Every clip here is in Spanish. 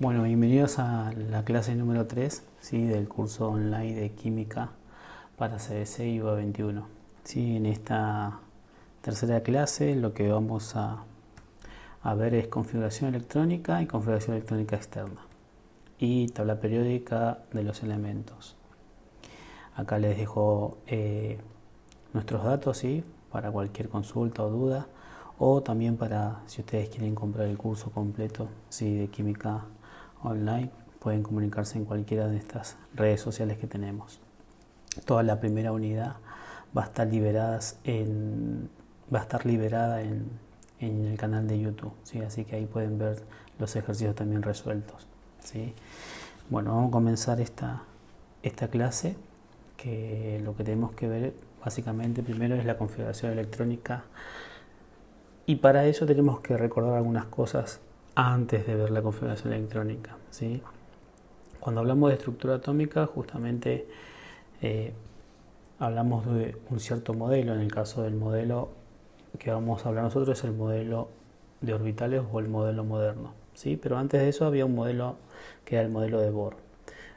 Bueno, bienvenidos a la clase número 3, ¿sí? Del curso online de Química para CBC y UBA 21. ¿Sí? En esta tercera clase lo que vamos a ver es configuración electrónica y configuración electrónica externa y tabla periódica de los elementos. Acá les dejo nuestros datos, ¿sí? Para cualquier consulta o duda, o también para si ustedes quieren comprar el curso completo, ¿sí? De Química online, pueden comunicarse en cualquiera de estas redes sociales que tenemos. Toda la primera unidad va a estar liberada en el canal de YouTube, ¿sí? Así que ahí pueden ver los ejercicios también resueltos, ¿sí? Bueno, vamos a comenzar esta clase, que lo que tenemos que ver básicamente primero es la configuración electrónica, y para eso tenemos que recordar algunas cosas antes de ver la configuración electrónica, ¿sí? Cuando hablamos de estructura atómica, justamente hablamos de un cierto modelo. En el caso del modelo que vamos a hablar nosotros es el modelo de orbitales o el modelo moderno, ¿sí? Pero antes de eso había un modelo que era el modelo de Bohr.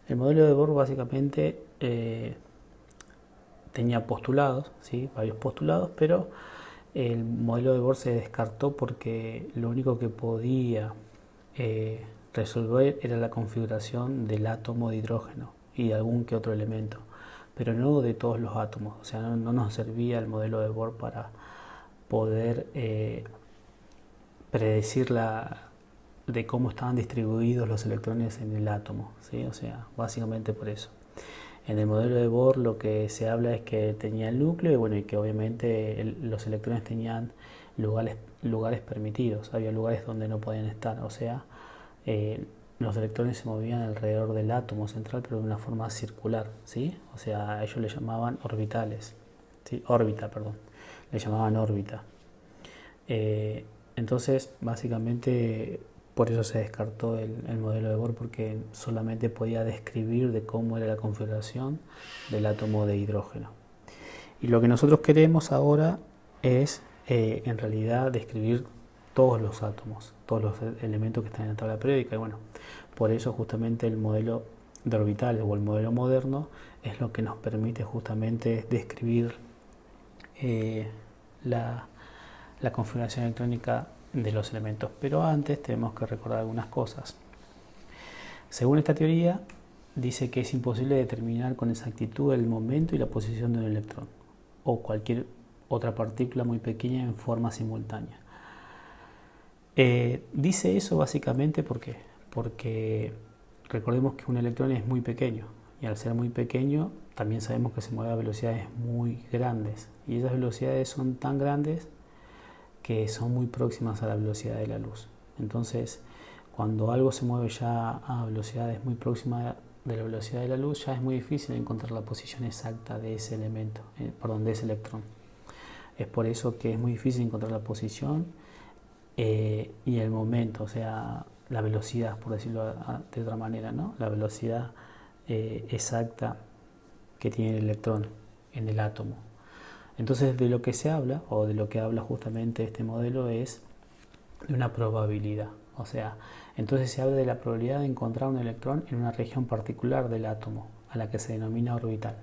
El modelo de Bohr básicamente tenía postulados, ¿sí? Varios postulados, pero el modelo de Bohr se descartó porque lo único que podía resolver era la configuración del átomo de hidrógeno y de algún que otro elemento, pero no de todos los átomos. O sea, no nos servía el modelo de Bohr para poder predecir de cómo estaban distribuidos los electrones en el átomo, ¿sí? O sea, básicamente por eso. En el modelo de Bohr lo que se habla es que tenía el núcleo y bueno, y que obviamente los electrones tenían lugares permitidos, había lugares donde no podían estar, o sea, los electrones se movían alrededor del átomo central pero de una forma circular, ¿sí? O sea, ellos le llamaban orbitales, ¿sí? Órbita, perdón, le llamaban órbita. Entonces, básicamente por eso se descartó el modelo de Bohr, porque solamente podía describir de cómo era la configuración del átomo de hidrógeno. Y lo que nosotros queremos ahora es en realidad describir todos los átomos, todos los elementos que están en la tabla periódica. Y bueno, por eso justamente el modelo de orbitales o el modelo moderno es lo que nos permite justamente describir la configuración electrónica de los elementos. Pero antes tenemos que recordar algunas cosas. Según esta teoría, dice que es imposible determinar con exactitud el momento y la posición de un electrón o cualquier otra partícula muy pequeña en forma simultánea. Dice eso básicamente porque recordemos que un electrón es muy pequeño, y al ser muy pequeño también sabemos que se mueve a velocidades muy grandes, y esas velocidades son tan grandes que son muy próximas a la velocidad de la luz. Entonces, cuando algo se mueve ya a velocidades muy próximas de la velocidad de la luz, ya es muy difícil encontrar la posición exacta de ese elemento, de ese electrón. Es por eso que es muy difícil encontrar la posición y el momento, o sea, la velocidad, por decirlo de otra manera, ¿no? La velocidad exacta que tiene el electrón en el átomo. Entonces, de lo que se habla, o de lo que habla justamente este modelo, es de una probabilidad. O sea, entonces se habla de la probabilidad de encontrar un electrón en una región particular del átomo, a la que se denomina orbital.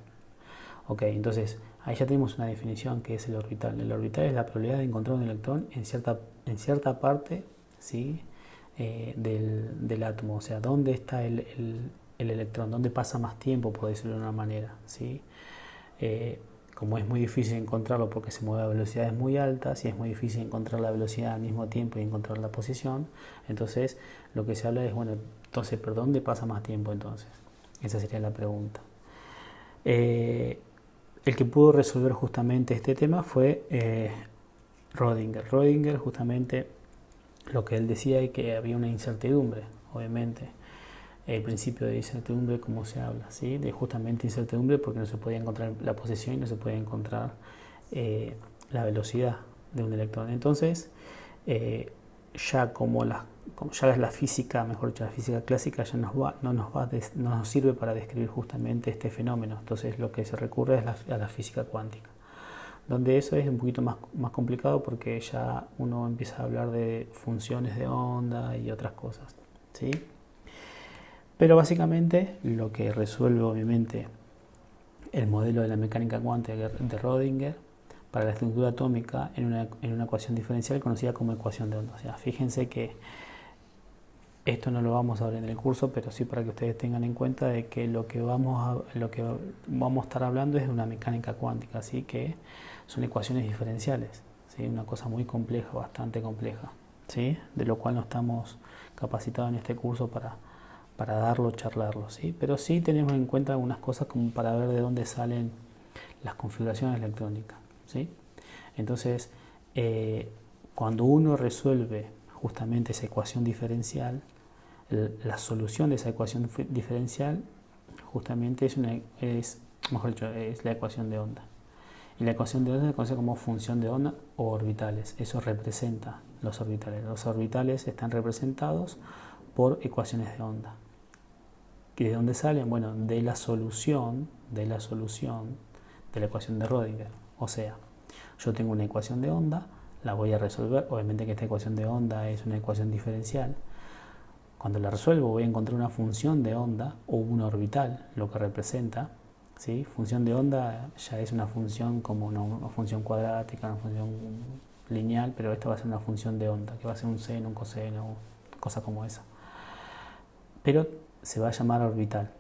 Ok, entonces ahí ya tenemos una definición que es el orbital. El orbital es la probabilidad de encontrar un electrón en cierta parte, ¿sí? Del átomo. O sea, dónde está el electrón, dónde pasa más tiempo, por decirlo de una manera, ¿sí? Como es muy difícil encontrarlo porque se mueve a velocidades muy altas y es muy difícil encontrar la velocidad al mismo tiempo y encontrar la posición, entonces lo que se habla es, bueno, entonces, ¿por dónde pasa más tiempo entonces? Esa sería la pregunta. El que pudo resolver justamente este tema fue Rödinger. Rödinger justamente lo que él decía es que había una incertidumbre, obviamente. El principio de incertidumbre, como se habla, ¿sí? De justamente incertidumbre porque no se podía encontrar la posición y no se podía encontrar la velocidad de un electrón. Entonces, ya ya es la física, mejor dicho, la física clásica ya no nos sirve para describir justamente este fenómeno. Entonces, lo que se recurre es a la física cuántica, donde eso es un poquito más complicado porque ya uno empieza a hablar de funciones de onda y otras cosas, ¿sí? Pero básicamente lo que resuelve obviamente el modelo de la mecánica cuántica de Rödinger para la estructura atómica en una ecuación diferencial conocida como ecuación de onda. O sea, fíjense que esto no lo vamos a ver en el curso, pero sí para que ustedes tengan en cuenta de que lo que vamos a estar hablando es de una mecánica cuántica, así que son ecuaciones diferenciales, ¿sí? Una cosa muy compleja, bastante compleja, ¿sí? De lo cual no estamos capacitados en este curso para darlo, charlarlo, ¿sí? Pero sí tenemos en cuenta algunas cosas como para ver de dónde salen las configuraciones electrónicas, ¿sí? Entonces, cuando uno resuelve justamente esa ecuación diferencial, la solución de esa ecuación diferencial justamente mejor dicho, es la ecuación de onda. Y la ecuación de onda se conoce como función de onda o orbitales. Eso representa los orbitales. Los orbitales están representados por ecuaciones de onda. ¿Y de dónde salen? Bueno, de la solución de la ecuación de Rödinger. O sea, yo tengo una ecuación de onda, la voy a resolver. Obviamente que esta ecuación de onda es una ecuación diferencial. Cuando la resuelvo voy a encontrar una función de onda o una orbital, lo que representa, ¿sí? Función de onda ya es una función como una función cuadrática, una función lineal, pero esta va a ser una función de onda, que va a ser un seno, un coseno, cosa como esa. Pero se va a llamar orbital,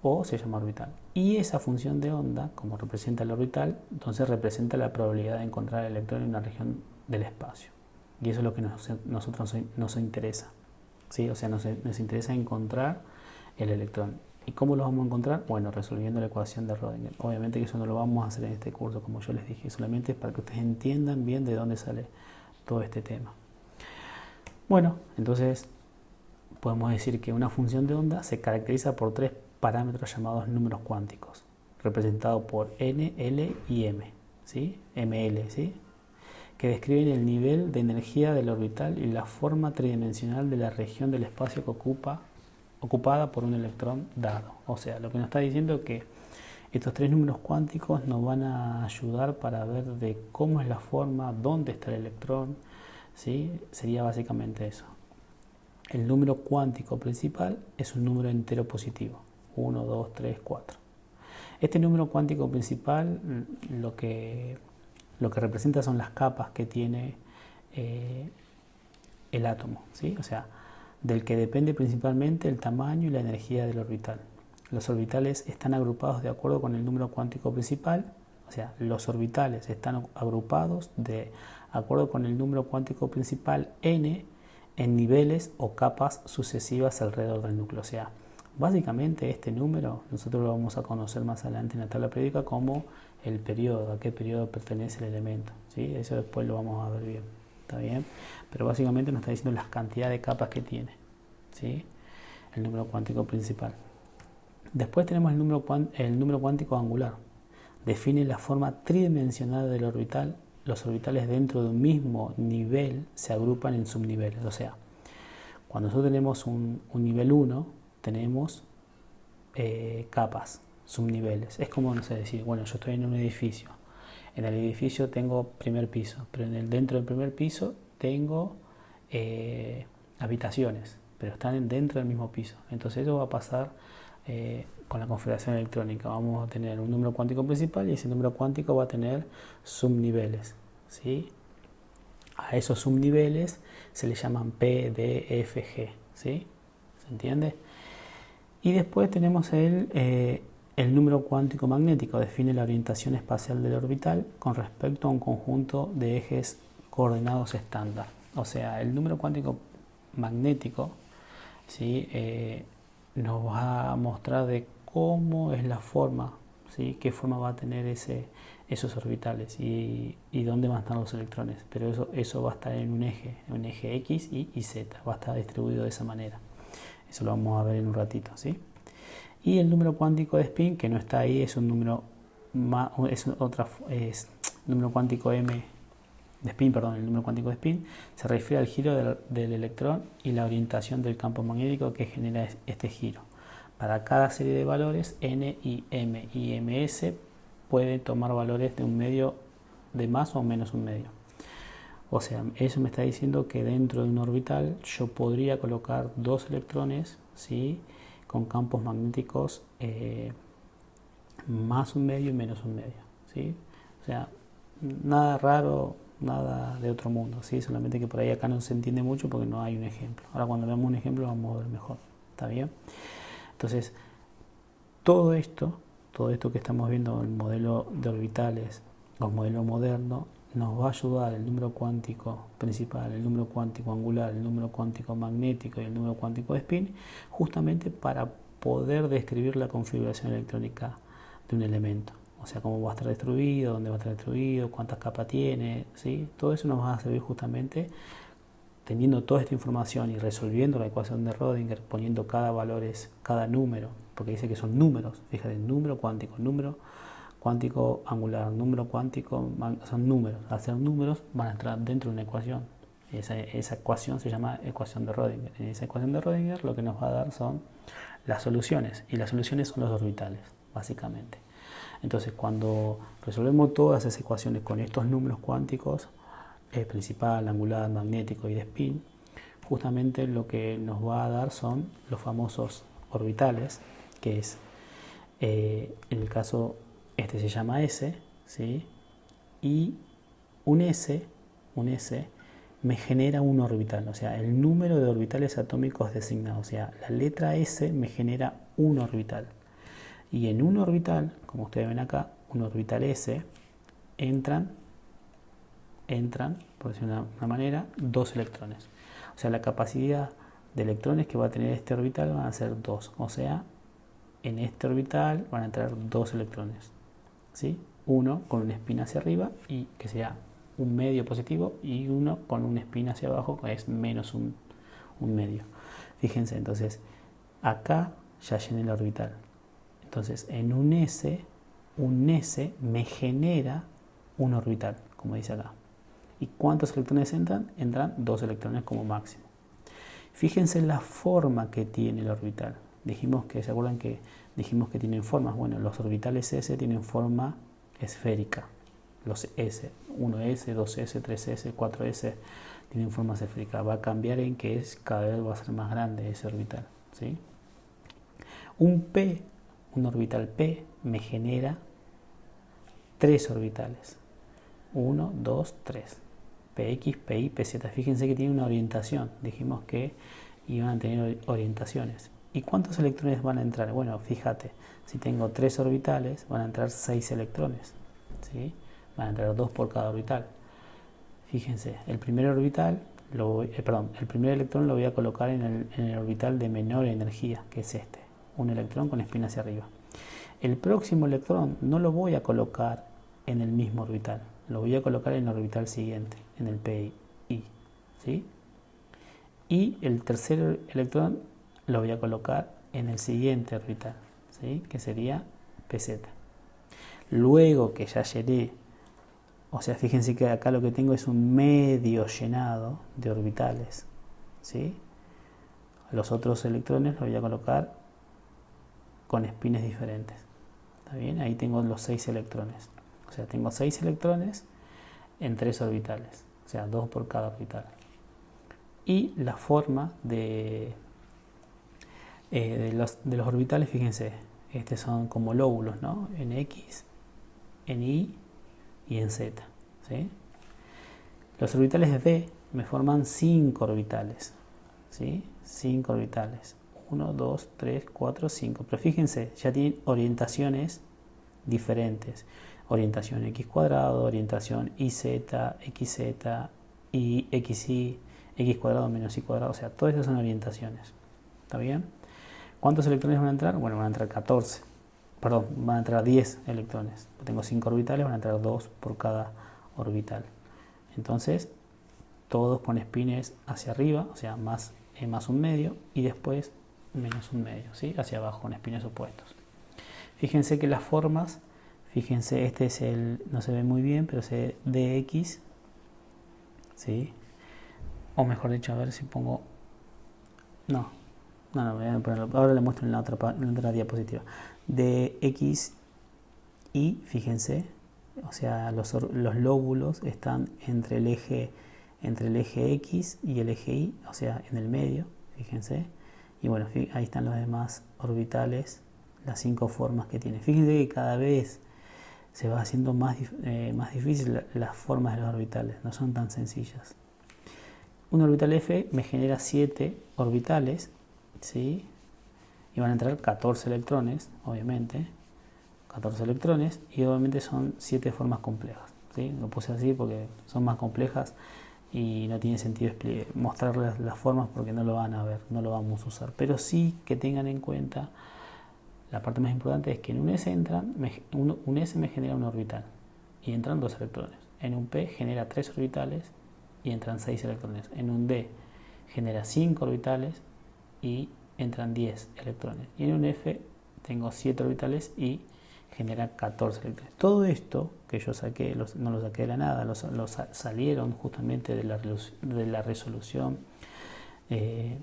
o se llama orbital. Y esa función de onda, como representa el orbital, entonces representa la probabilidad de encontrar el electrón en una región del espacio. Y eso es lo que nosotros nos interesa. ¿Sí? O sea, nos interesa encontrar el electrón. ¿Y cómo lo vamos a encontrar? Bueno, resolviendo la ecuación de Rödinger. Obviamente que eso no lo vamos a hacer en este curso, como yo les dije, solamente para que ustedes entiendan bien de dónde sale todo este tema. Bueno, entonces podemos decir que una función de onda se caracteriza por tres parámetros llamados números cuánticos, representados por n, l y m, ¿sí? ml, ¿sí? Que describen el nivel de energía del orbital y la forma tridimensional de la región del espacio que ocupada por un electrón dado. O sea, lo que nos está diciendo es que estos tres números cuánticos nos van a ayudar para ver de cómo es la forma, dónde está el electrón, ¿sí? Sería básicamente eso. El número cuántico principal es un número entero positivo, 1, 2, 3, 4. Este número cuántico principal lo que representa son las capas que tiene el átomo, ¿sí? O sea, del que depende principalmente el tamaño y la energía del orbital. Los orbitales están agrupados de acuerdo con el número cuántico principal, o sea, los orbitales están agrupados de acuerdo con el número cuántico principal n en niveles o capas sucesivas alrededor del núcleo. O sea, básicamente este número nosotros lo vamos a conocer más adelante en la tabla periódica como el periodo, a qué periodo pertenece el elemento, ¿sí? Eso después lo vamos a ver bien, ¿está bien? Pero básicamente nos está diciendo las cantidades de capas que tiene, ¿sí? El número cuántico principal. Después tenemos el número cuántico angular. Define la forma tridimensional del orbital. Los orbitales dentro de un mismo nivel se agrupan en subniveles. O sea, cuando nosotros tenemos un nivel 1, tenemos capas, subniveles. Es como, no sé, decir, bueno, yo estoy en un edificio. En el edificio tengo primer piso, pero dentro del primer piso tengo habitaciones, pero están dentro del mismo piso. Entonces eso va a pasar con la configuración electrónica. Vamos a tener un número cuántico principal y ese número cuántico va a tener subniveles, ¿sí? A esos subniveles se les llaman P, D, F, G, ¿sí? ¿Se entiende? Y después tenemos el número cuántico magnético. Define la orientación espacial del orbital con respecto a un conjunto de ejes coordenados estándar. O sea, el número cuántico magnético, ¿sí? Nos va a mostrar de cómo es la forma, ¿sí? Qué forma va a tener esos orbitales y dónde van a estar los electrones. Pero eso va a estar en un eje X y Z, va a estar distribuido de esa manera. Eso lo vamos a ver en un ratito, ¿sí? Y el número cuántico de spin, que no está ahí, es un número número cuántico m de spin, perdón, el número cuántico de spin se refiere al giro del electrón y la orientación del campo magnético que genera este giro. Para cada serie de valores, n y m y ms pueden tomar valores de un medio de más o menos un medio. O sea, eso me está diciendo que dentro de un orbital yo podría colocar dos electrones, ¿sí? con campos magnéticos más un medio y menos un medio, ¿sí? O sea, nada raro, nada de otro mundo, ¿sí? Solamente que por ahí acá no se entiende mucho porque no hay un ejemplo. Ahora cuando veamos un ejemplo vamos a ver mejor, ¿está bien? Entonces, todo esto que estamos viendo, el modelo de orbitales, el modelo moderno, nos va a ayudar el número cuántico principal, el número cuántico angular, el número cuántico magnético y el número cuántico de spin, justamente para poder describir la configuración electrónica de un elemento. O sea, cómo va a estar distribuido, dónde va a estar distribuido, cuántas capas tiene, ¿sí? Todo eso nos va a servir justamente teniendo toda esta información y resolviendo la ecuación de Rödinger, poniendo cada valor, cada número, porque dice que son números, fíjate, número cuántico angular, número cuántico, son números. Al ser números van a entrar dentro de una ecuación. Esa ecuación se llama ecuación de Rödinger. En esa ecuación de Rödinger lo que nos va a dar son las soluciones, y las soluciones son los orbitales, básicamente. Entonces, cuando resolvemos todas esas ecuaciones con estos números cuánticos, principal, angular, magnético y de spin, justamente lo que nos va a dar son los famosos orbitales, que es, en el caso, este se llama S, ¿sí? Y un S me genera un orbital, o sea, el número de orbitales atómicos designados, o sea, la letra S me genera un orbital. Y en un orbital, como ustedes ven acá, un orbital S, entran, por decirlo de una manera, 2 electrones. O sea, la capacidad de electrones que va a tener este orbital van a ser 2. O sea, en este orbital van a entrar 2 electrones, ¿sí? Uno con un spin hacia arriba, y que sea un medio positivo, y uno con un spin hacia abajo, que es menos un medio. Fíjense, entonces, acá ya llené el orbital. Entonces, en un S me genera un orbital, como dice acá. ¿Y cuántos electrones entran? Entran 2 electrones como máximo. Fíjense la forma que tiene el orbital. ¿Se acuerdan que dijimos que tienen formas? Bueno, los orbitales S tienen forma esférica. Los S, 1S, 2S, 3S, 4S, tienen forma esférica. Va a cambiar en que cada vez va a ser más grande ese orbital, ¿sí? Un orbital P me genera 3 orbitales. 1, 2, 3. PX, PY, PZ. Fíjense que tiene una orientación. Dijimos que iban a tener orientaciones. ¿Y cuántos electrones van a entrar? Bueno, fíjate, si tengo 3 orbitales, van a entrar 6 electrones, ¿sí? Van a entrar 2 por cada orbital. Fíjense, el primer orbital, el primer electrón lo voy a colocar en el orbital de menor energía, que es este. Un electrón con spin hacia arriba. El próximo electrón no lo voy a colocar en el mismo orbital, lo voy a colocar en el orbital siguiente, en el PI, ¿sí? Y el tercer electrón lo voy a colocar en el siguiente orbital, ¿sí? Que sería PZ. Luego que ya llené, o sea, fíjense que acá lo que tengo es un medio llenado de orbitales, ¿sí? Los otros electrones los voy a colocar con espines diferentes. ¿Está bien? Ahí tengo los 6 electrones. O sea, tengo 6 electrones en 3 orbitales. O sea, 2 por cada orbital. Y la forma de los orbitales, fíjense, son como lóbulos, ¿no? En X, en Y y en Z, ¿sí? Los orbitales D me forman 5 orbitales, ¿sí? 5 orbitales. 1, 2, 3, 4, 5. Pero fíjense, ya tienen orientaciones diferentes. Orientación X cuadrado, orientación YZ, XZ, Y, XY, X cuadrado menos Y cuadrado. O sea, todas esas son orientaciones. ¿Está bien? ¿Cuántos electrones van a entrar? Bueno, van a entrar 14. Perdón, van a entrar 10 electrones. Tengo 5 orbitales, van a entrar 2 por cada orbital. Entonces, todos con espines hacia arriba, o sea, más un medio, y después menos un medio, ¿sí? Hacia abajo con espines opuestos. Fíjense que las formas, fíjense, este es no se ve muy bien, pero se ve DX, ¿sí? O mejor dicho, a ver si pongo, no, voy a ponerlo, ahora le muestro en la otra diapositiva. DX y fíjense, o sea, los lóbulos están entre el eje X y el eje Y, o sea, en el medio, fíjense. Y bueno, ahí están los demás orbitales, las 5 formas que tiene. Fíjense que cada vez se va haciendo más difícil las formas de los orbitales, no son tan sencillas. Un orbital F me genera 7 orbitales, ¿sí? Y van a entrar 14 electrones, obviamente. 14 electrones, y obviamente son 7 formas complejas, ¿sí? Lo puse así porque son más complejas y no tiene sentido mostrarles las formas porque no lo van a ver, no lo vamos a usar. Pero sí que tengan en cuenta, la parte más importante es que en un S un S me genera un orbital y entran 2 electrones. En un P genera 3 orbitales y entran 6 electrones. En un D genera 5 orbitales y entran 10 electrones. Y en un F tengo 7 orbitales y genera 14 electrones. Todo esto que yo saqué, no lo saqué de la nada, salieron justamente de la resolución de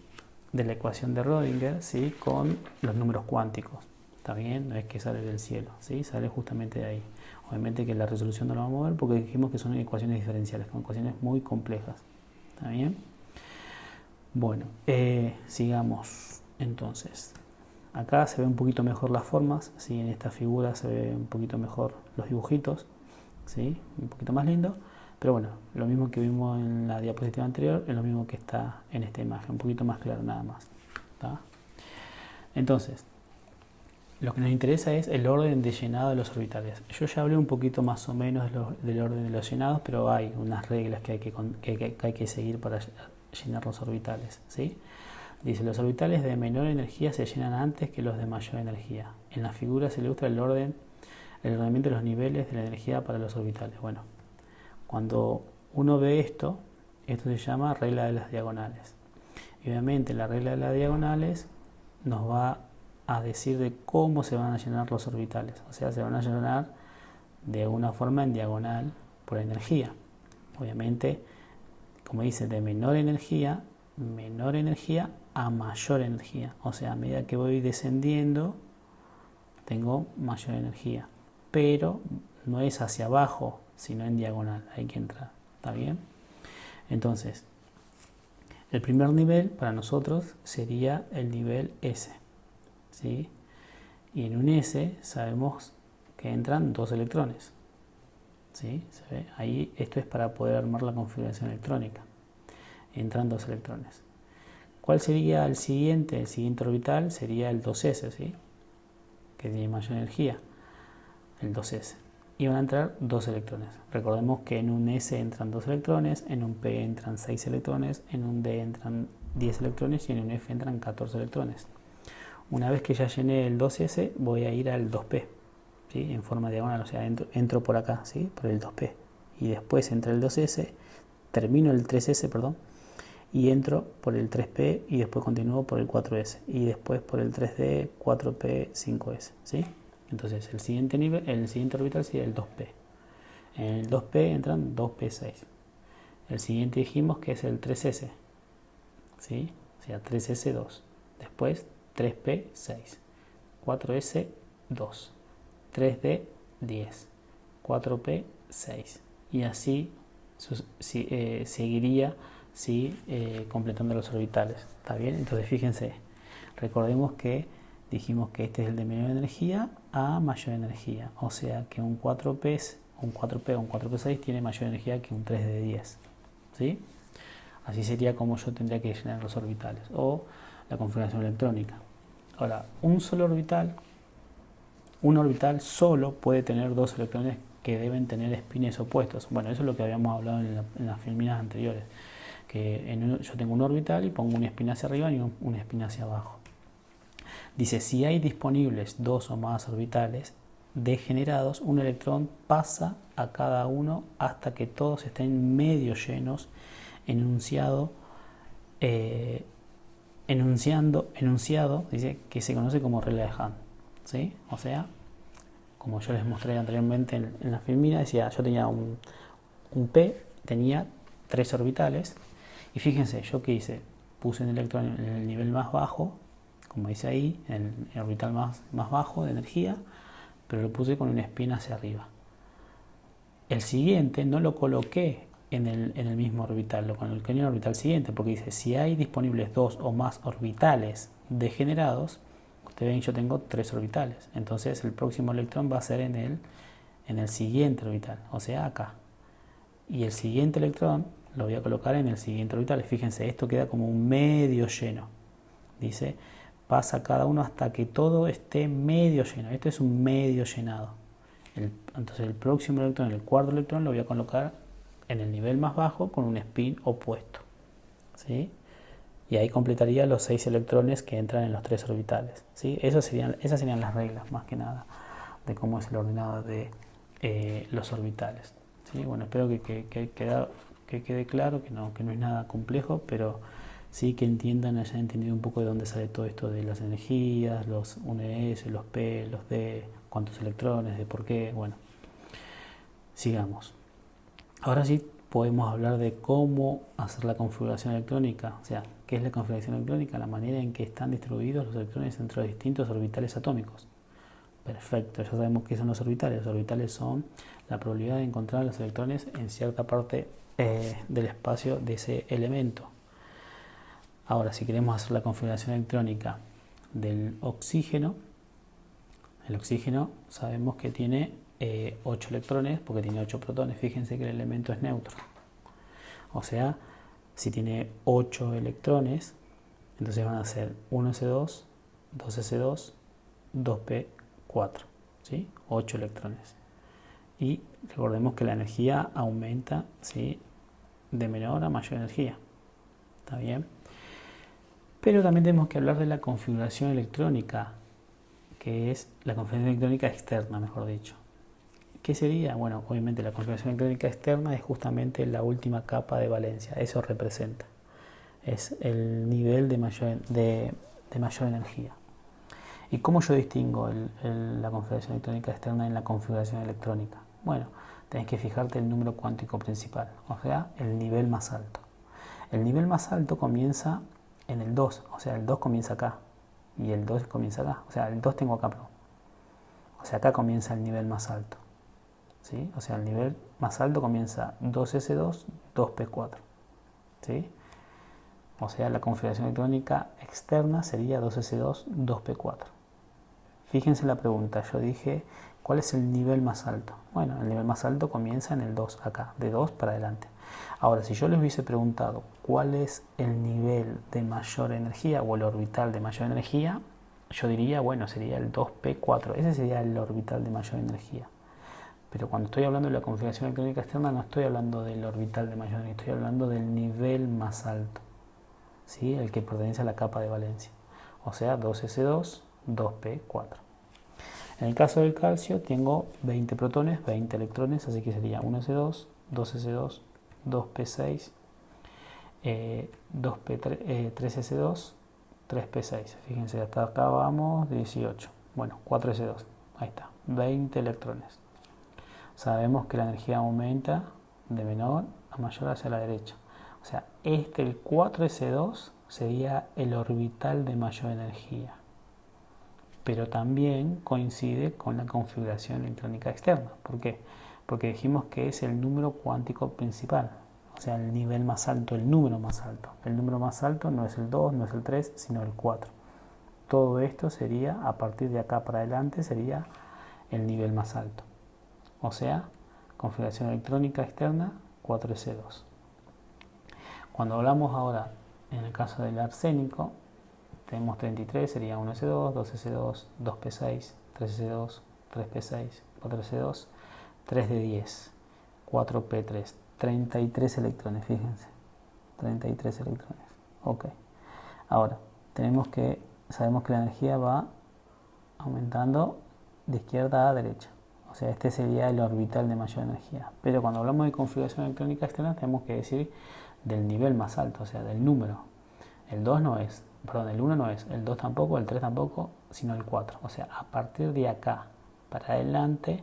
la ecuación de Rödinger, ¿sí? Con los números cuánticos. ¿Está bien? No es que sale del cielo, ¿sí? Sale justamente de ahí. Obviamente que la resolución no la vamos a ver porque dijimos que son ecuaciones diferenciales, son ecuaciones muy complejas. ¿Está bien? Bueno, sigamos entonces. Acá se ve un poquito mejor las formas, ¿sí? En esta figura se ve un poquito mejor los dibujitos, ¿sí? Un poquito más lindo, pero bueno, lo mismo que vimos en la diapositiva anterior es lo mismo que está en esta imagen, un poquito más claro nada más, ¿tá? Entonces, lo que nos interesa es el orden de llenado de los orbitales. Yo ya hablé un poquito más o menos del orden de los llenados, pero hay unas reglas que hay que seguir para llenar los orbitales, ¿sí? Dice, los orbitales de menor energía se llenan antes que los de mayor energía. En la figura se ilustra el ordenamiento de los niveles de la energía para los orbitales. Bueno, cuando uno ve esto se llama regla de las diagonales. Y obviamente la regla de las diagonales nos va a decir de cómo se van a llenar los orbitales. O sea, se van a llenar de una forma en diagonal por energía. Obviamente, como dice, de menor energía a mayor energía. O sea, a medida que voy descendiendo, tengo mayor energía. Pero no es hacia abajo, sino en diagonal. Hay que entrar. ¿Está bien? Entonces, el primer nivel para nosotros sería el nivel S, ¿sí? Y en un S sabemos que entran 2 electrones, ¿sí? ¿Se ve? Ahí esto es para poder armar la configuración electrónica. Entran 2 electrones. ¿Cuál sería el siguiente? El siguiente orbital sería el 2s, ¿sí? Que tiene mayor energía, el 2s. Y van a entrar 2 electrones. Recordemos que en un S entran 2 electrones, en un P entran 6 electrones, en un D entran 10 electrones y en un F entran 14 electrones. Una vez que ya llené el 2s, voy a ir al 2p, ¿sí? En forma diagonal, o sea, entro por acá, ¿sí? Por el 2p. Y después entre el 2s, termino el 3s, perdón, y entro por el 3p y después continúo por el 4s y después por el 3d, 4p, 5s, ¿sí? Entonces el siguiente orbital sería el 2p. En el 2p entran 2p6. El siguiente dijimos que es el 3s, ¿sí? O sea, 3s2. Después 3p6, 4s2, 3d10, 4p6 y así seguiría, ¿sí? Completando los orbitales. ¿Está bien? Entonces fíjense, recordemos que dijimos que este es el de menor energía a mayor energía, o sea que un 4p o un 4p6 tiene mayor energía que un 3d10, ¿sí? Así sería como yo tendría que llenar los orbitales o la configuración electrónica. Ahora, un orbital solo puede tener 2 electrones que deben tener espines opuestos. Bueno, eso es lo que habíamos hablado en las filminas anteriores, que yo tengo un orbital y pongo una espina hacia arriba y una espina hacia abajo. Dice, si hay disponibles 2 o más orbitales degenerados, un electrón pasa a cada uno hasta que todos estén medio llenos, enunciado, dice, que se conoce como regla de Hahn, ¿sí? O sea, como yo les mostré anteriormente en la filmina, decía, yo tenía un P, tenía 3 orbitales, y fíjense, yo qué hice, puse un electrón en el nivel más bajo, como dice ahí, en el orbital más bajo de energía, pero lo puse con una espina hacia arriba. El siguiente no lo coloqué en el mismo orbital, lo colocaría en el orbital siguiente, porque dice, si hay disponibles 2 o más orbitales degenerados, ustedes ven, yo tengo 3 orbitales, entonces el próximo electrón va a ser en el siguiente orbital, o sea, acá. Y el siguiente electrón lo voy a colocar en el siguiente orbital. Fíjense, esto queda como un medio lleno. Dice, pasa cada uno hasta que todo esté medio lleno. Este es un medio llenado. Entonces el próximo electrón, el cuarto electrón, lo voy a colocar en el nivel más bajo con un spin opuesto. ¿Sí? Y ahí completaría los 6 electrones que entran en los 3 orbitales. ¿Sí? Esas serían las reglas, más que nada, de cómo es el ordenado de los orbitales. ¿Sí? Bueno, espero que quede claro, que no es nada complejo, pero sí que entiendan, hayan entendido un poco de dónde sale todo esto de las energías, los 1s, los p, los d, cuántos electrones, de por qué. Bueno, sigamos. Ahora sí podemos hablar de cómo hacer la configuración electrónica. O sea, ¿qué es la configuración electrónica? La manera en que están distribuidos los electrones entre los distintos orbitales atómicos. Perfecto, ya sabemos qué son los orbitales. Los orbitales son la probabilidad de encontrar los electrones en cierta parte del espacio de ese elemento. Ahora, si queremos hacer la configuración electrónica del oxígeno, el oxígeno sabemos que tiene 8 electrones porque tiene 8 protones. Fíjense que el elemento es neutro. O sea, si tiene 8 electrones, entonces van a ser 1s2, 2s2, 2p4, ¿sí? 8 electrones. Y recordemos que la energía aumenta, ¿sí?, de menor a mayor energía. ¿Está bien? Pero también tenemos que hablar de la configuración electrónica, que es la configuración electrónica externa, mejor dicho. ¿Qué sería? Bueno, obviamente la configuración electrónica externa es justamente la última capa de valencia. Eso representa. Es el nivel de mayor energía. ¿Y cómo yo distingo la configuración electrónica externa en la configuración electrónica? Bueno, tenés que fijarte el número cuántico principal, o sea, el nivel más alto. El nivel más alto comienza en el 2, o sea, el 2 comienza acá y el 2 comienza acá, o sea, el 2 tengo acá, perdón. O sea, acá comienza el nivel más alto. ¿Sí? O sea, el nivel más alto comienza 2s2, 2p4. ¿Sí? O sea, la configuración electrónica externa sería 2s2, 2p4. Fíjense la pregunta, yo dije, ¿cuál es el nivel más alto? Bueno, el nivel más alto comienza en el 2, acá, de 2 para adelante. Ahora, si yo les hubiese preguntado cuál es el nivel de mayor energía o el orbital de mayor energía, yo diría, bueno, sería el 2p4. Ese sería el orbital de mayor energía. Pero cuando estoy hablando de la configuración electrónica externa, no estoy hablando del orbital de mayor energía, estoy hablando del nivel más alto, ¿sí? El que pertenece a la capa de valencia. O sea, 2s2, 2p4. En el caso del calcio tengo 20 protones, 20 electrones, así que sería 1s2, 2s2, 2p6, 3s2, 3p6. Fíjense, hasta acá vamos 18. Bueno, 4s2. Ahí está, 20 electrones. Sabemos que la energía aumenta de menor a mayor hacia la derecha. O sea, el 4s2 sería el orbital de mayor energía. Pero también coincide con la configuración electrónica externa. ¿Por qué? Porque dijimos que es el número cuántico principal. O sea, el nivel más alto, el número más alto. El número más alto no es el 2, no es el 3, sino el 4. Todo esto sería, a partir de acá para adelante, sería el nivel más alto. O sea, configuración electrónica externa 4s2. Cuando hablamos ahora, en el caso del arsénico, tenemos 33, sería 1s2, 2s2, 2p6, 3s2, 3p6, 4s2, 3d10, 4p3, 33 electrones, fíjense, 33 electrones. Ok. Ahora, sabemos que la energía va aumentando de izquierda a derecha. O sea, este sería el orbital de mayor energía. Pero cuando hablamos de configuración electrónica externa, tenemos que decir del nivel más alto, o sea, del número. El 2 no es, perdón, el 1 no es, el 2 tampoco, el 3 tampoco, sino el 4. O sea, a partir de acá para adelante,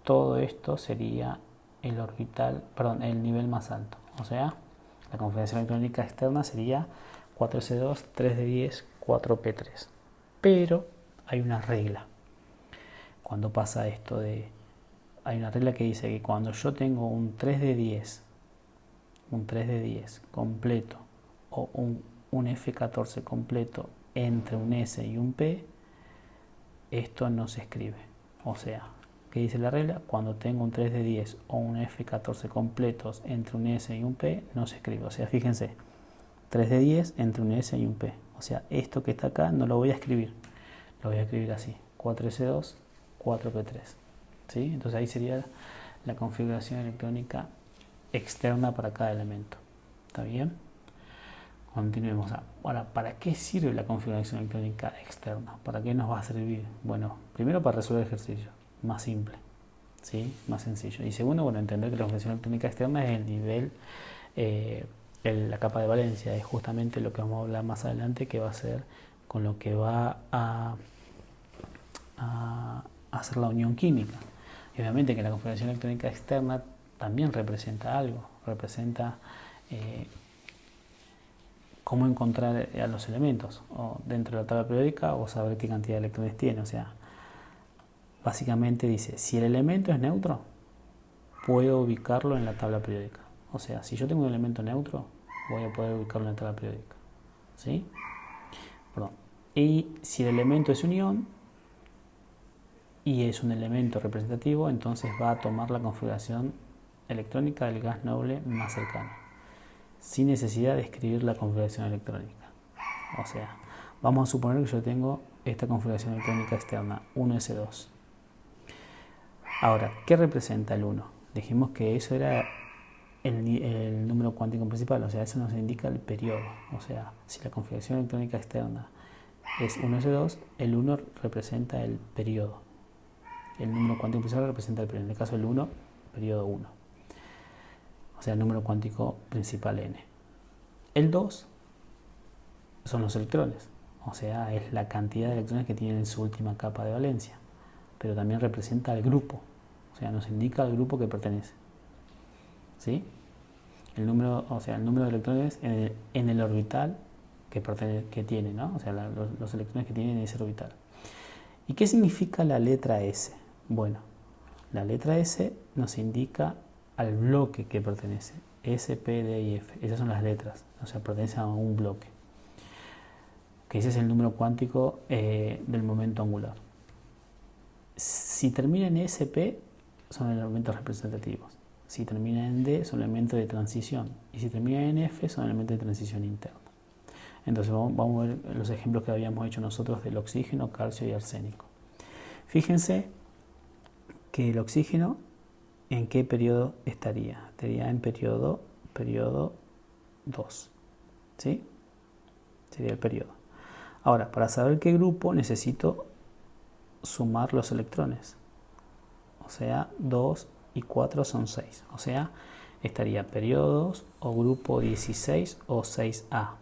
todo esto sería el orbital, perdón, el nivel más alto. O sea, la configuración electrónica externa sería 4s2, 3d10, 4p3. Pero hay una regla. Cuando pasa esto hay una regla que dice que cuando yo tengo un 3d10 un 3 de 10 completo o un F14 completo entre un S y un P, esto no se escribe. O sea, ¿qué dice la regla? Cuando tengo un 3 de 10 o un F14 completos entre un S y un P, no se escribe. O sea, fíjense, 3 de 10 entre un S y un P. O sea, esto que está acá no lo voy a escribir. Lo voy a escribir así, 4S2, 4P3. ¿Sí? Entonces ahí sería la configuración electrónica externa para cada elemento. ¿Está bien? Continuemos. Ahora, ¿para qué sirve la configuración electrónica externa? ¿Para qué nos va a servir? Bueno, primero para resolver ejercicios, más simple, ¿sí? Más sencillo. Y segundo, bueno, entender que la configuración electrónica externa es el nivel, la capa de valencia, es justamente lo que vamos a hablar más adelante, que va a ser con lo que va a hacer la unión química. Y obviamente que la configuración electrónica externa también representa algo, representa cómo encontrar a los elementos o dentro de la tabla periódica o saber qué cantidad de electrones tiene. O sea, básicamente dice, si el elemento es neutro, puedo ubicarlo en la tabla periódica. O sea, si yo tengo un elemento neutro, voy a poder ubicarlo en la tabla periódica. ¿Sí? Perdón. Y si el elemento es unión y es un elemento representativo, entonces va a tomar la configuración electrónica del gas noble más cercano, sin necesidad de escribir la configuración electrónica. O sea, vamos a suponer que yo tengo esta configuración electrónica externa, 1S2. Ahora, ¿qué representa el 1? Dijimos que eso era el número cuántico principal, o sea, eso nos indica el periodo. O sea, si la configuración electrónica externa es 1S2, el 1 representa el periodo. El número cuántico principal representa el periodo. En el caso del 1, periodo 1. O sea, el número cuántico principal n. El 2 son los electrones, o sea, es la cantidad de electrones que tienen en su última capa de valencia, pero también representa al grupo, o sea, nos indica al grupo que pertenece. ¿Sí? El número, o sea, el número de electrones en el orbital que tiene, ¿no? O sea, los electrones que tienen en ese orbital. ¿Y qué significa la letra S? Bueno, la letra S nos indica al bloque que pertenece. S, P, D y F. Esas son las letras, o sea, pertenecen a un bloque. Que ese es el número cuántico del momento angular. Si termina en SP, son elementos representativos. Si termina en D, son elementos de transición. Y si termina en F, son elementos de transición interna. Entonces vamos a ver los ejemplos que habíamos hecho nosotros del oxígeno, calcio y arsénico. Fíjense que el oxígeno, ¿en qué periodo estaría? Estaría en periodo 2. ¿Sí? Sería el periodo. Ahora, para saber qué grupo necesito sumar los electrones. O sea, 2 y 4 son 6. O sea, estaría periodo 2 o grupo 16 o 6A.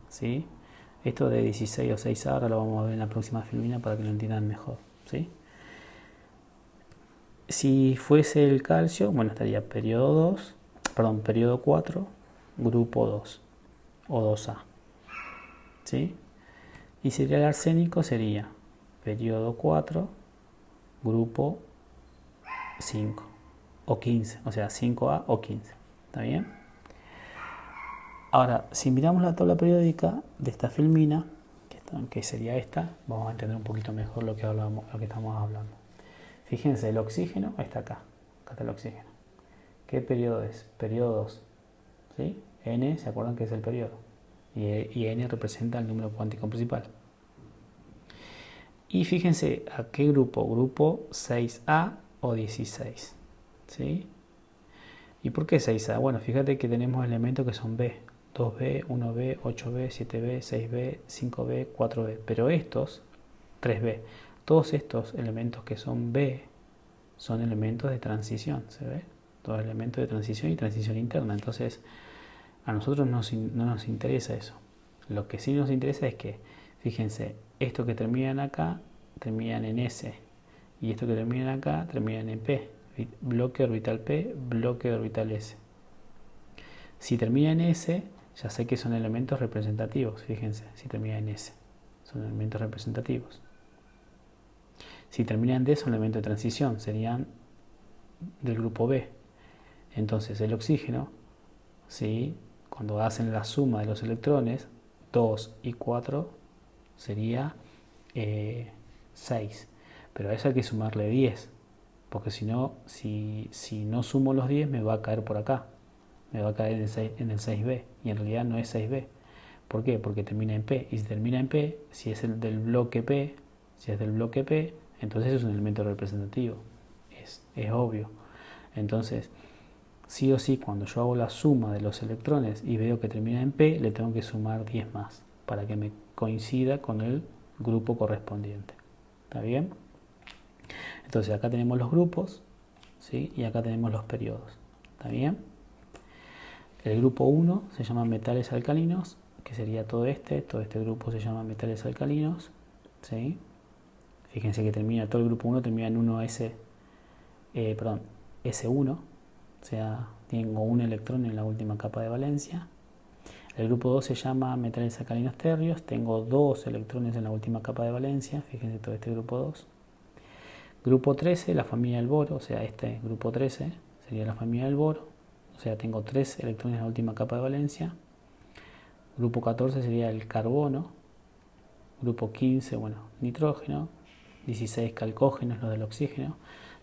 ¿Sí? Esto de 16 o 6A ahora lo vamos a ver en la próxima filmina para que lo entiendan mejor. ¿Sí? Si fuese el calcio, bueno, estaría periodo 4, grupo 2 o 2A. ¿Sí? Y sería el arsénico, sería periodo 4, grupo 5 o 15, o sea, 5A o 15. ¿Está bien? Ahora, si miramos la tabla periódica de esta filmina, que sería esta, vamos a entender un poquito mejor lo que estamos hablando. Fíjense, el oxígeno está acá. Acá está el oxígeno. ¿Qué periodo es? Periodo 2. ¿Sí? N, ¿se acuerdan que es el periodo? Y N representa el número cuántico principal. Y fíjense, ¿a qué grupo? Grupo 6A o 16. ¿Sí? ¿Y por qué 6A? Bueno, fíjate que tenemos elementos que son B. 2B, 1B, 8B, 7B, 6B, 5B, 4B. Pero estos, 3B. Todos estos elementos que son B son elementos de transición. ¿Se ve? Todos elementos de transición y transición interna. Entonces, a nosotros no nos interesa eso. Lo que sí nos interesa es que, fíjense, estos que terminan acá terminan en S. Y estos que terminan acá terminan en P. Bloque orbital P, bloque orbital S. Si termina en S, ya sé que son elementos representativos. Fíjense, si termina en S, son elementos representativos. Si termina en D, son elementos de transición, serían del grupo B. Entonces el oxígeno ¿sí? Cuando hacen la suma de los electrones, 2 y 4 sería 6. Pero a eso hay que sumarle 10, porque si no, si no sumo los 10 me va a caer por acá, me va a caer en el 6b, y en realidad no es 6b. ¿Por qué? Porque termina en P, y si termina en P, si es el del bloque P, si es del bloque P, entonces es un elemento representativo, es obvio. Entonces, sí o sí, cuando yo hago la suma de los electrones y veo que termina en P, le tengo que sumar 10 más, para que me coincida con el grupo correspondiente. ¿Está bien? Entonces acá tenemos los grupos, ¿sí? Y acá tenemos los periodos. ¿Está bien? El grupo 1 se llama metales alcalinos, que sería todo este grupo se llama metales alcalinos, ¿sí? Fíjense que todo el grupo 1 termina en 1S, S1, o sea, tengo un electrón en la última capa de valencia. El grupo 2 se llama metales alcalinos tercios, tengo 2 electrones en la última capa de valencia, fíjense todo este grupo 2. Grupo 13, la familia del boro, o sea, este grupo 13 sería la familia del boro, o sea, tengo 3 electrones en la última capa de valencia. Grupo 14 sería el carbono. Grupo 15, bueno, nitrógeno. 16 calcógenos, los del oxígeno.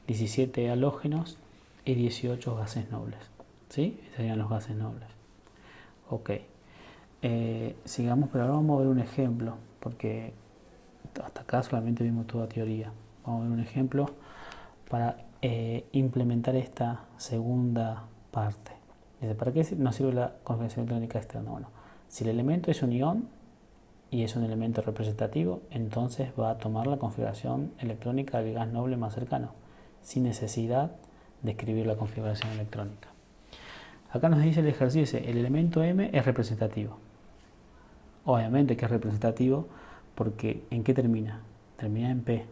17 halógenos y 18 gases nobles. ¿Sí? Esos serían los gases nobles. Ok. Sigamos, pero ahora vamos a ver un ejemplo, porque hasta acá solamente vimos toda teoría. Vamos a ver un ejemplo para implementar esta segunda parte. ¿Para qué nos sirve la configuración electrónica externa? Bueno, si el elemento es un ion y es un elemento representativo, entonces va a tomar la configuración electrónica del gas noble más cercano, sin necesidad de escribir la configuración electrónica. Acá nos dice el ejercicio, el elemento M es representativo. Obviamente que es representativo porque ¿en qué termina? Termina en P.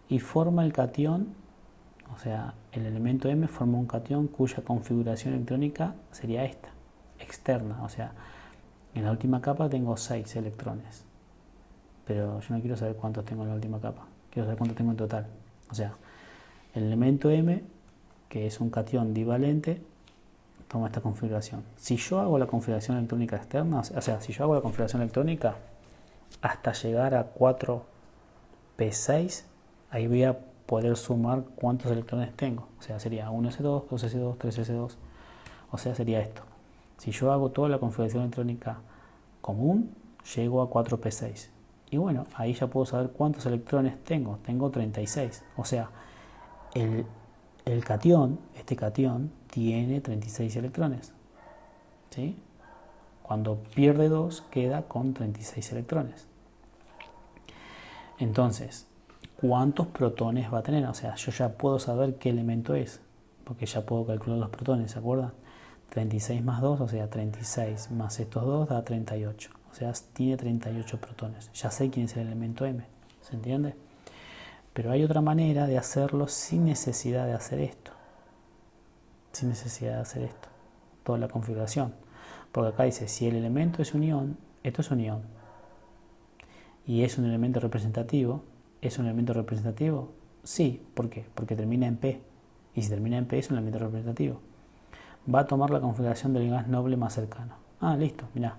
Y forma el catión, o sea, el elemento M forma un catión cuya configuración electrónica sería esta, externa. O sea, en la última capa tengo 6 electrones. Pero yo no quiero saber cuántos tengo en la última capa. Quiero saber cuántos tengo en total. O sea, el elemento M, que es un catión divalente, toma esta configuración. Si yo hago la configuración electrónica externa, o sea, si yo hago la configuración electrónica hasta llegar a 4p6, ahí voy a poder sumar cuántos electrones tengo. O sea, sería 1s2, 2s2, 3s2. O sea, sería esto. Si yo hago toda la configuración electrónica común, llego a 4p6. Y bueno, ahí ya puedo saber cuántos electrones tengo. Tengo 36. O sea, el catión, este catión, tiene 36 electrones. ¿Sí? Cuando pierde 2, queda con 36 electrones. Entonces, ¿cuántos protones va a tener? O sea, yo ya puedo saber qué elemento es, porque ya puedo calcular los protones, ¿se acuerdan? 36 más 2, o sea, 36 más estos 2 da 38. O sea, tiene 38 protones. Ya sé quién es el elemento M, ¿se entiende? Pero hay otra manera de hacerlo sin necesidad de hacer esto. Sin necesidad de hacer esto. Toda la configuración. Porque acá dice, si el elemento es un ion, esto es un ion. Y es un elemento representativo. ¿Es un elemento representativo? Sí. ¿Por qué? Porque termina en P. Y si termina en P es un elemento representativo. Va a tomar la configuración del gas noble más cercano. Ah, listo, mirá.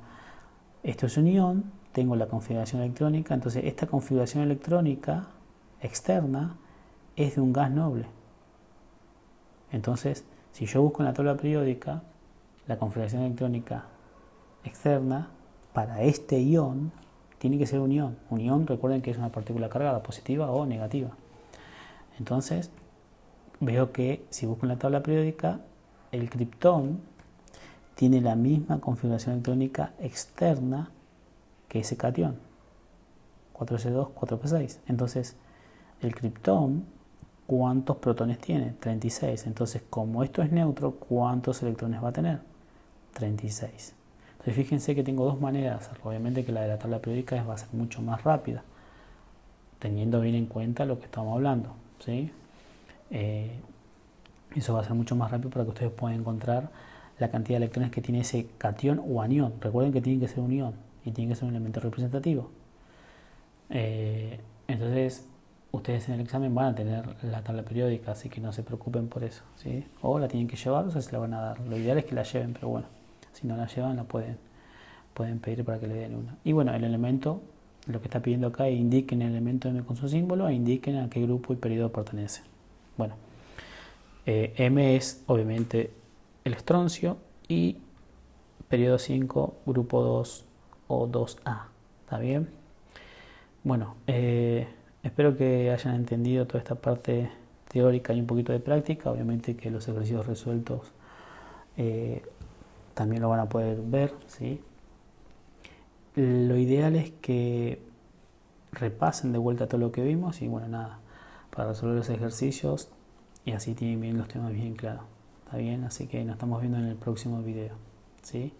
Esto es un ion, tengo la configuración electrónica, entonces esta configuración electrónica externa es de un gas noble. Entonces, si yo busco en la tabla periódica la configuración electrónica externa para este ion, tiene que ser un ion. Un ion, recuerden que es una partícula cargada, positiva o negativa. Entonces, veo que si busco en la tabla periódica, el criptón tiene la misma configuración electrónica externa que ese catión, 4s2, 4p6. Entonces, el criptón, ¿cuántos protones tiene? 36. Entonces, como esto es neutro, ¿cuántos electrones va a tener? 36. Entonces, fíjense que tengo dos maneras de hacerlo. Obviamente que la de la tabla periódica va a ser mucho más rápida, teniendo bien en cuenta lo que estamos hablando, ¿sí? Eso va a ser mucho más rápido para que ustedes puedan encontrar la cantidad de electrones que tiene ese catión o anión. Recuerden que tiene que ser un ion y tiene que ser un elemento representativo. Entonces, ustedes en el examen van a tener la tabla periódica, así que no se preocupen por eso, ¿sí? O la tienen que llevar, o sea, se la van a dar. Lo ideal es que la lleven, pero bueno, Si no la llevan, pueden pedir para que le den una. Y bueno, el elemento, lo que está pidiendo acá, indiquen el elemento M con su símbolo e indiquen a qué grupo y periodo pertenece. Bueno, M es obviamente el estroncio y periodo 5, grupo 2 o 2A. ¿Está bien? Bueno, espero que hayan entendido toda esta parte teórica y un poquito de práctica. Obviamente que los ejercicios resueltos también lo van a poder ver, ¿sí? Lo ideal es que repasen de vuelta todo lo que vimos y bueno, nada, para resolver los ejercicios y así tienen bien los temas bien claros. ¿Está bien? Así que nos estamos viendo en el próximo video, ¿sí?